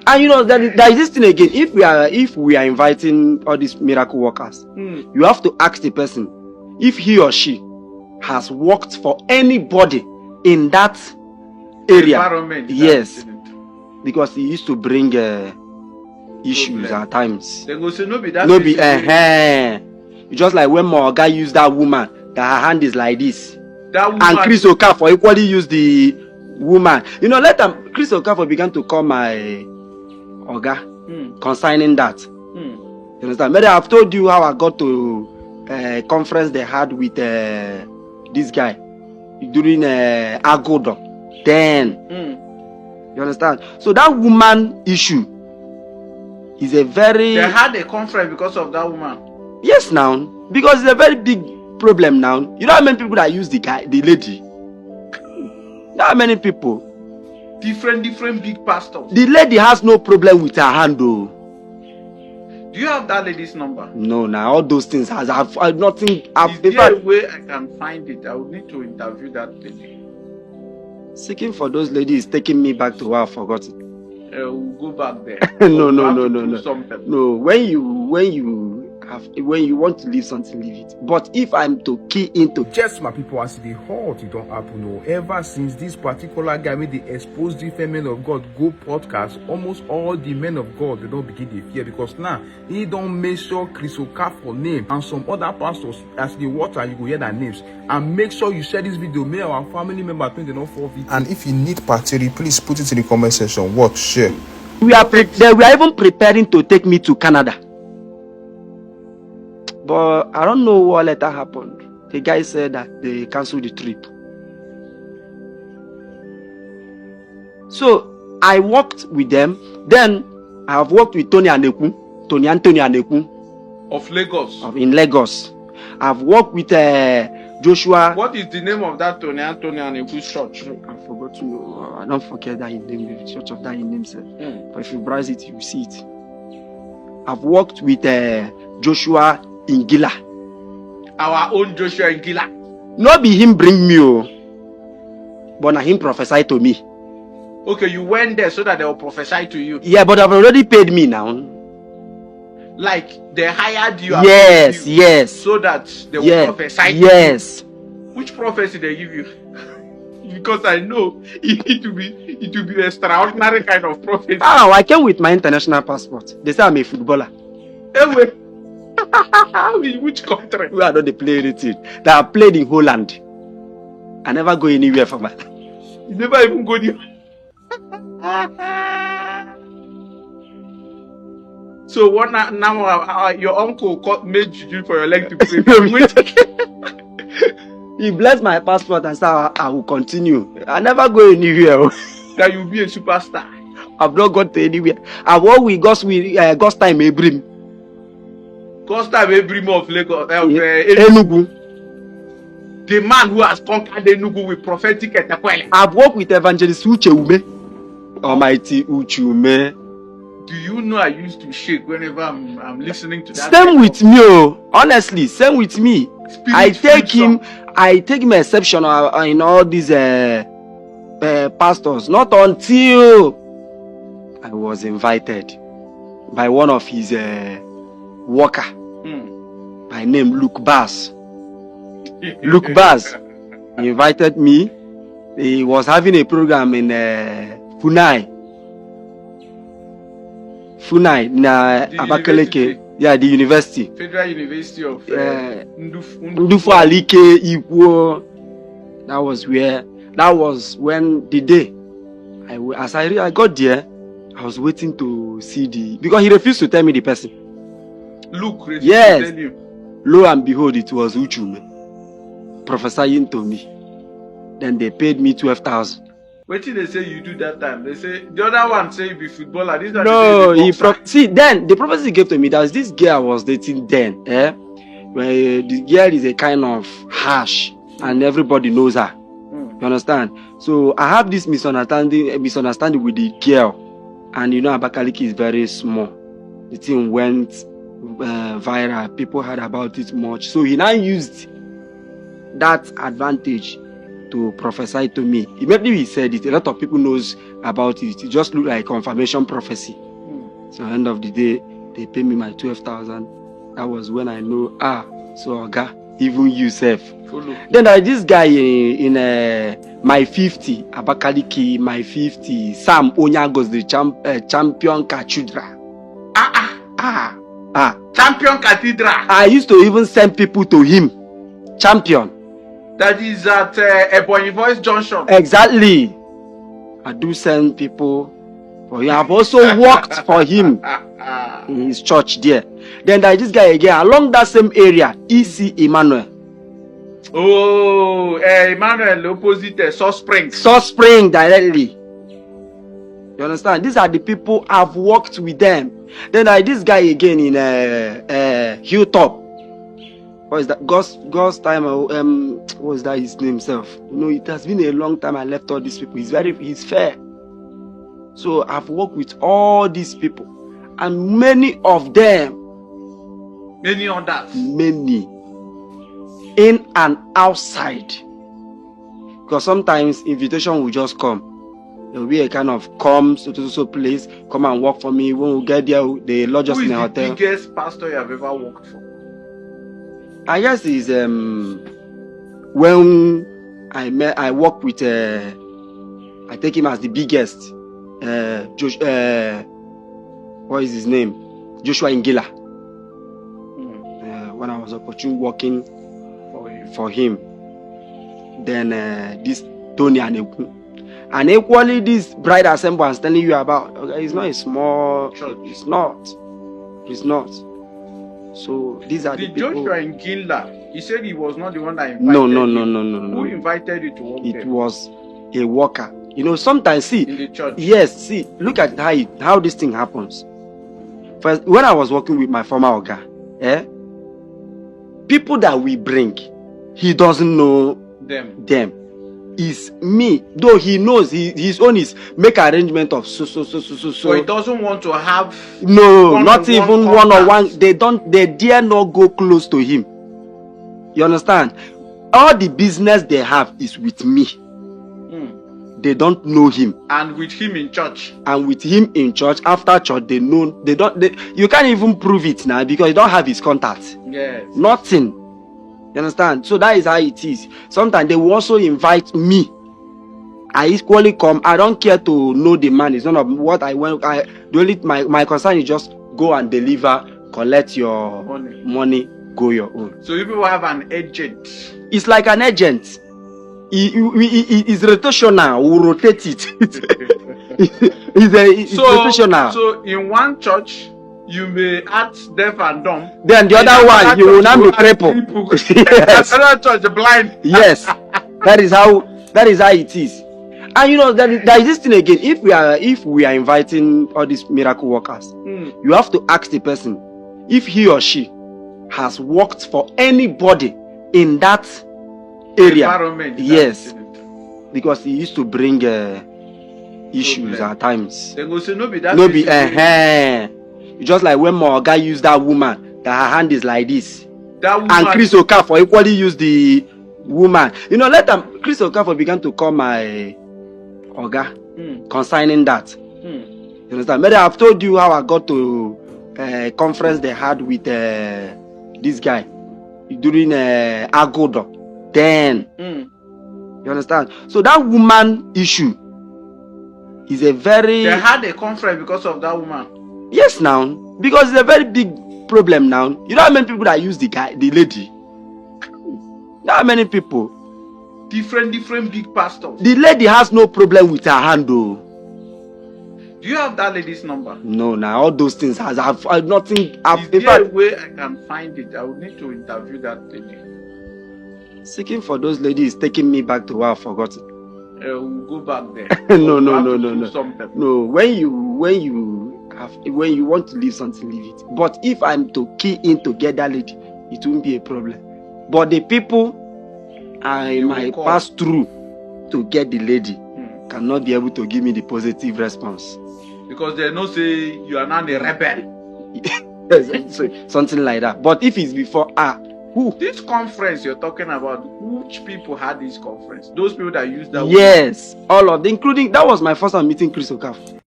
And there is this thing again. If we are inviting all these miracle workers, you have to ask the person if he or she has worked for anybody in that area. Environment. Yes, because he used to bring issues at times. They go say no be that. No be just like when my guy used that woman, that her hand is like this. That woman. And Chris Okafor equally used the woman. Later Chris Okafor began to call my Oga concerning that. You understand? Maybe I've told you how I got to a conference they had with this guy during Agodo. Then you understand? So that woman issue is a very. They had a conference because of that woman. Yes, now because it's a very big problem now. You know how many people that use the lady? There are many people. Different big pastors. The lady has no problem with her hand though. Do you have that lady's number? No, now all those things I've nothing. Is there a way I can find it? I would need to interview that lady. Seeking for those ladies taking me back to where I've forgotten. We'll go back there. No. No, when you want to leave something, leave it. But if I'm to key into just my people, as the halt, it don't happen. Ever since this particular guy made the expose different men of God go podcast, almost all the men of God they don't begin to fear because now he don't make sure Chris Okafor name and some other pastors as the water you go hear their names and make sure you share this video. May our family member think they don't forfeit. And if you need party, please put it in the comment section. What share? We are even preparing to take me to Canada. But I don't know what later happened. The guy said that they canceled the trip. So I worked with them. Then I have worked with Tony Anthony Aneku. Of Lagos. In Lagos. I've worked with Joshua. What is the name of that Tony Anthony Aneku church? I forgot to. I don't forget that in name. The church of that in name. But if you browse it, you see it. I've worked with Joshua Ingila. Our own Joshua Ingila. Not be him bring me, but na him prophesy to me. Okay, you went there so that they will prophesy to you. Yeah, but I've already paid me now. Like they hired you. Yes. So that they will prophesy to you. Yes. Which prophecy they give you? Because I know it will be extraordinary kind of prophecy. Oh, I came with my international passport. They say I'm a footballer. Anyway. In which country? Where I don't play anything. That I played in Holland. I never go anywhere for my life. You never even go there. So what now? Your uncle made you for your leg to pray. He blessed my passport and said I will continue. I never go anywhere. That you'll be a superstar. I've not gone to anywhere. I work with God's time Abrim. God's time Abrim of Lagos. Enugu. The man who has conquered Enugu with prophetic etakwele. I've worked with evangelist Ucheume. Almighty Uchume. Do you know I used to shake whenever I'm listening to that? Same with me, honestly, same with me. I take him exception in all these pastors. Not until I was invited by one of his worker by name Luke Bass. Luke Bass invited me. He was having a program in Funai, Abakaleke. Yeah, the university. Federal University of Ndufu Alike Ikwo. That was when the day I got there, I was waiting to see because he refused to tell me the person. Luke refused to tell you. Lo and behold, it was Uchume prophesying to me. Then they paid me 12,000. What did they say you do that time? They say the other one say you be footballer. This no, then the prophecy he gave to me. There was this girl I was dating then. Where the girl is a kind of harsh and everybody knows her. You understand? So I have this misunderstanding with the girl, and Abakaliki is very small. The thing went viral. People heard about it much. So he now used that advantage to prophesy to me. Immediately he said it, a lot of people knows about it. It just looked like confirmation prophecy. So at the end of the day, they pay me my 12,000. That was when I know, so Oga, even you self. Then there is this guy in my 50, Abakaliki, my 50, Sam Onyagos, the champion cathedral. Champion cathedral. I used to even send people to him. Champion. That is at Ebony Voice Junction. Exactly. I do send people for him. I've also worked for him in his church there. Then there is this guy again along that same area, EC Emmanuel. Oh, Emmanuel opposite Source Spring. Source Spring directly. You understand? These are the people I've worked with them. Then there is this guy again in Hilltop. What is that? God's time. What was that his name himself? You know, it has been a long time I left all these people. He's fair. So I've worked with all these people, and many of them, many others, many in and outside. Because sometimes invitation will just come. There will be a kind of come so place, come and work for me. When we get there, they lodge us in a hotel. Who is the biggest pastor you have ever worked for? I guess is when I work with I take him as the biggest. What is his name? Joshua Ingila. When I was opportune working for him. Then this Tony Aneku. And equally this bride assembly I'm telling you about, okay, it's not a small church. It's not. So these are the people. Joshua Ingila, he said he was not the one that invited No. Who invited you to work there? It was a worker. You know, sometimes see in the church. Yes, see, look at how this thing happens. First, when I was working with my former Oga, people that we bring, he doesn't know them. Is me, though he knows his own is make arrangement of so. So he doesn't want to have not even one-on-one. They dare not go close to him. You understand? All the business they have is with me. They don't know him. And with him in church. After church, you can't even prove it now because you don't have his contact. Yes. Nothing. You understand? So that is how it is. Sometimes they will also invite me. I equally come. I don't care to know the man. It's none of what I want. My concern is just go and deliver, collect your money, go your own. So you people have an agent. It's like an agent. It's rotational. We rotate it. It's rotational. So in one church, you may act deaf and dumb. Then the other one, you will not be crippled. Yes. Another church, blind. Yes. That is how it is. And you know, there is this thing again. If we are inviting all these miracle workers, you have to ask the person if he or she has worked for anybody in that area. Environment. Yes. Because he used to bring issues at times. They go say no be that. Just like when my guy used that woman, that her hand is like this. That woman. And Chris Okafor equally used the woman. You know, Chris Okafor began to call my Oga concerning that. You understand? Maybe I've told you how I got to a conference they had with this guy during Agoda. Then, you understand? So that woman issue is a very... They had a conference because of that woman. Yes, now, because it's a very big problem now. You know how many people that use the lady? Not how many people. Different big pastors. The lady has no problem with her hand, though. Do you have that lady's number? No, now all those things I've nothing. Is there a way I can find it? I would need to interview that lady. Seeking for those ladies taking me back to where I've forgotten. We'll go back there. No. No, when you want to leave something, leave it. But if I'm to key in to get that lady, it won't be a problem. But the people I might pass through to get the lady cannot be able to give me the positive response. Because they know say you are not a rebel. So, something like that. But if it's before Who? This conference you're talking about, which people had this conference? Those people that used that. Yes, all of them, including that was my first time meeting Chris Okafor.